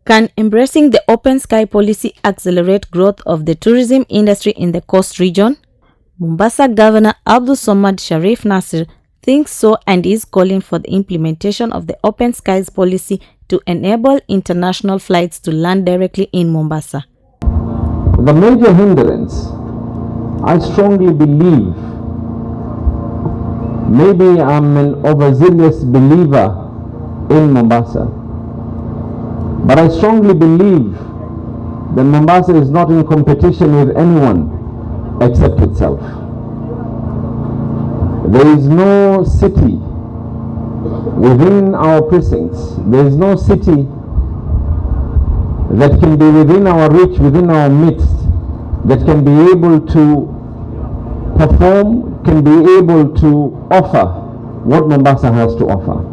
Can embracing the open sky policy accelerate growth of the tourism industry in the coast region? Mombasa Governor Abdulswammad Shariff Nassir thinks so and is calling for the implementation of the open skies policy to enable international flights to land directly in Mombasa. The major hindrance, I strongly believe, maybe I'm an overzealous believer in Mombasa, but I strongly believe that Mombasa is not in competition with anyone except itself. There is no city within our precincts, there is no city that can be within our reach, within our midst, that can be able to perform, can be able to offer what Mombasa has to offer.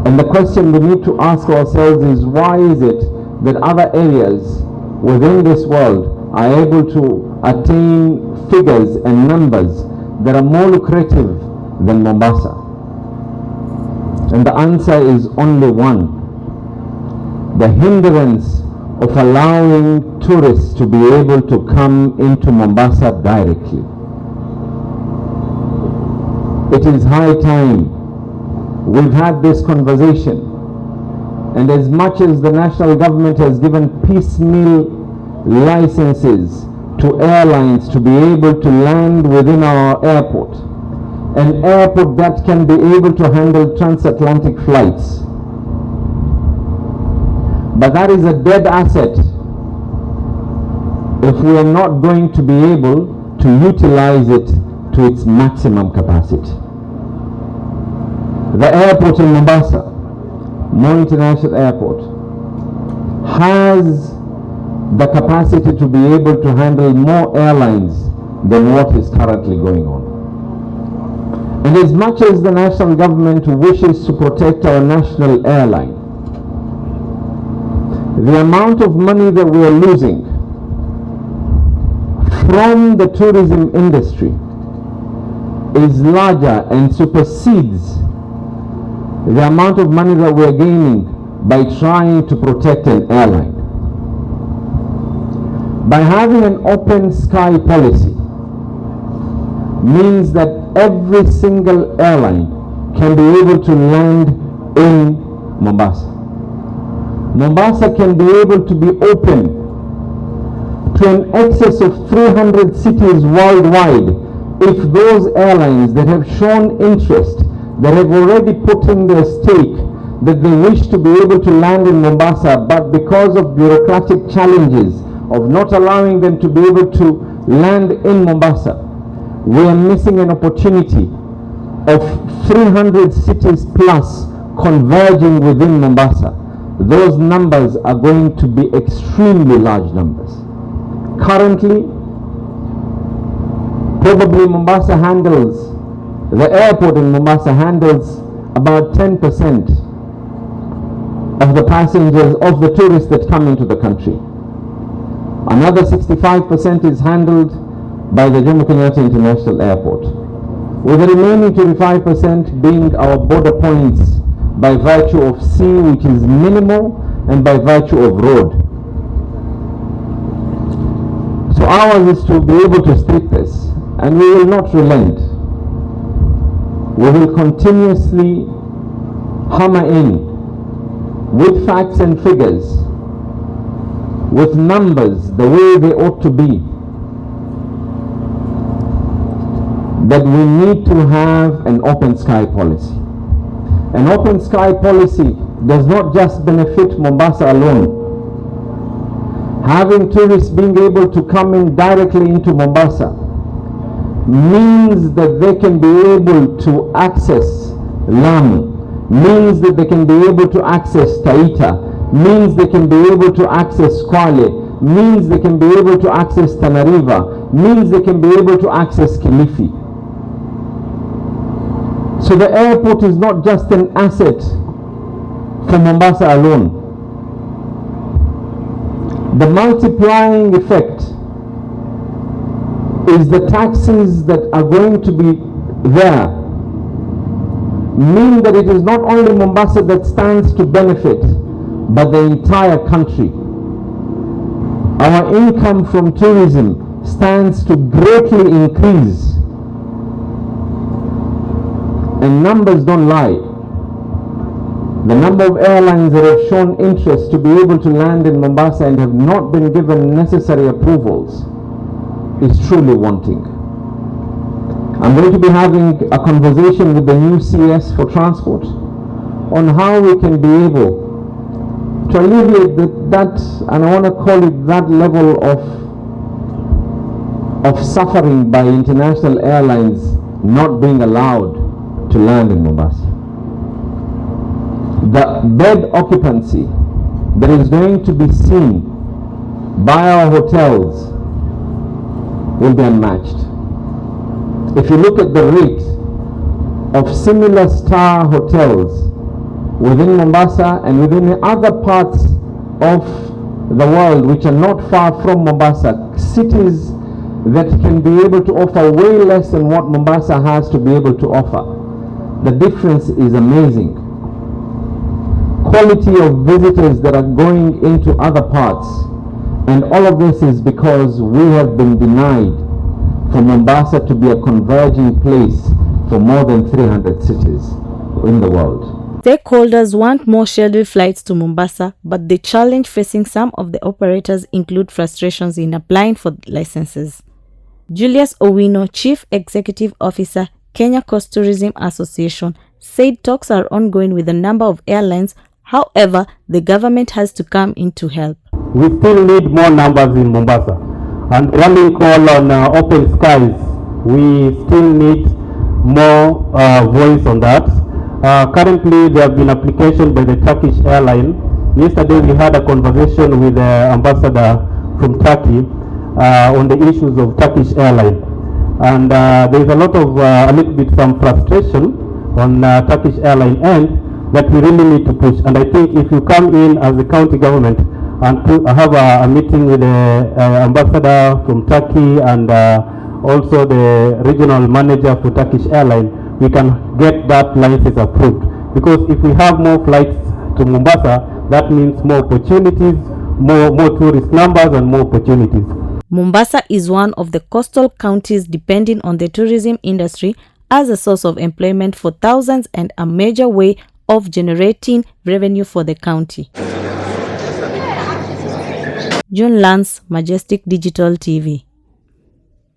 And the question we need to ask ourselves is, why is it that other areas within this world are able to attain figures and numbers that are more lucrative than Mombasa? And the answer is only one: the hindrance of allowing tourists to be able to come into Mombasa directly. It is high time we've had this conversation, and as much as the national government has given piecemeal licenses to airlines to be able to land within our airport, an airport that can be able to handle transatlantic flights, but that is a dead asset if we are not going to be able to utilize it to its maximum capacity. The airport in Mombasa, Moi International Airport, has the capacity to be able to handle more airlines than what is currently going on. And as much as the national government wishes to protect our national airline, the amount of money that we are losing from the tourism industry is larger and supersedes the amount of money that we are gaining by trying to protect an airline. By having an open sky policy means that every single airline can be able to land in Mombasa. Mombasa can be able to be open to an excess of 300 cities worldwide if those airlines that have shown interest, that have already put in their stake, that they wish to be able to land in Mombasa, but because of bureaucratic challenges of not allowing them to be able to land in Mombasa, we are missing an opportunity of 300 cities plus converging within Mombasa. Those numbers are going to be extremely large numbers. Currently, probably Mombasa handles, the airport in Mombasa handles about 10% of the passengers, of the tourists that come into the country. Another 65% is handled by the Jomo Kenyatta International Airport, with the remaining 25% being our border points by virtue of sea, which is minimal, and by virtue of road. So ours is to be able to strip this, and we will not relent. We will continuously hammer in with facts and figures, with numbers the way they ought to be, that we need to have an open sky policy. An open sky policy does not just benefit Mombasa alone. Having tourists being able to come in directly into Mombasa means that they can be able to access Lamu, means that they can be able to access Taita, means they can be able to access Kwale, means they can be able to access Tanariva, means they can be able to access Kilifi. So the airport is not just an asset for Mombasa alone. The multiplying effect is the taxes that are going to be there mean that it is not only Mombasa that stands to benefit, but the entire country. Our income from tourism stands to greatly increase, and numbers don't lie. The number of airlines that have shown interest to be able to land in Mombasa and have not been given necessary approvals is truly wanting. I'm going to be having a conversation with the new CS for transport on how we can be able to alleviate that, and I want to call it that level of suffering by international airlines not being allowed to land in Mombasa. The bed occupancy that is going to be seen by our hotels will be unmatched. If you look at the rate of similar star hotels within Mombasa and within other parts of the world which are not far from Mombasa, cities that can be able to offer way less than what Mombasa has to be able to offer, the difference is amazing. Quality of visitors that are going into other parts, and all of this is because we have been denied for Mombasa to be a converging place for more than 300 cities in the world. Stakeholders want more scheduled flights to Mombasa, but the challenge facing some of the operators include frustrations in applying for licenses. Julius Owino, Chief Executive Officer, Kenya Coast Tourism Association, said talks are ongoing with a number of airlines. However, the government has to come in to help. We still need more numbers in Mombasa. And running call on open skies, we still need more voice on that. Currently, there have been applications by the Turkish airline. Yesterday, we had a conversation with the ambassador from Turkey on the issues of Turkish airline. And there is a lot of, a little bit some frustration on Turkish airline end that we really need to push. And I think if you come in as the county government and to have a meeting with the ambassador from Turkey and also the regional manager for Turkish airline, we can get that license approved. Because if we have more flights to Mombasa, that means more opportunities, more tourist numbers and more opportunities. Mombasa is one of the coastal counties depending on the tourism industry as a source of employment for thousands and a major way of generating revenue for the county. June Lance, Majestic Digital TV.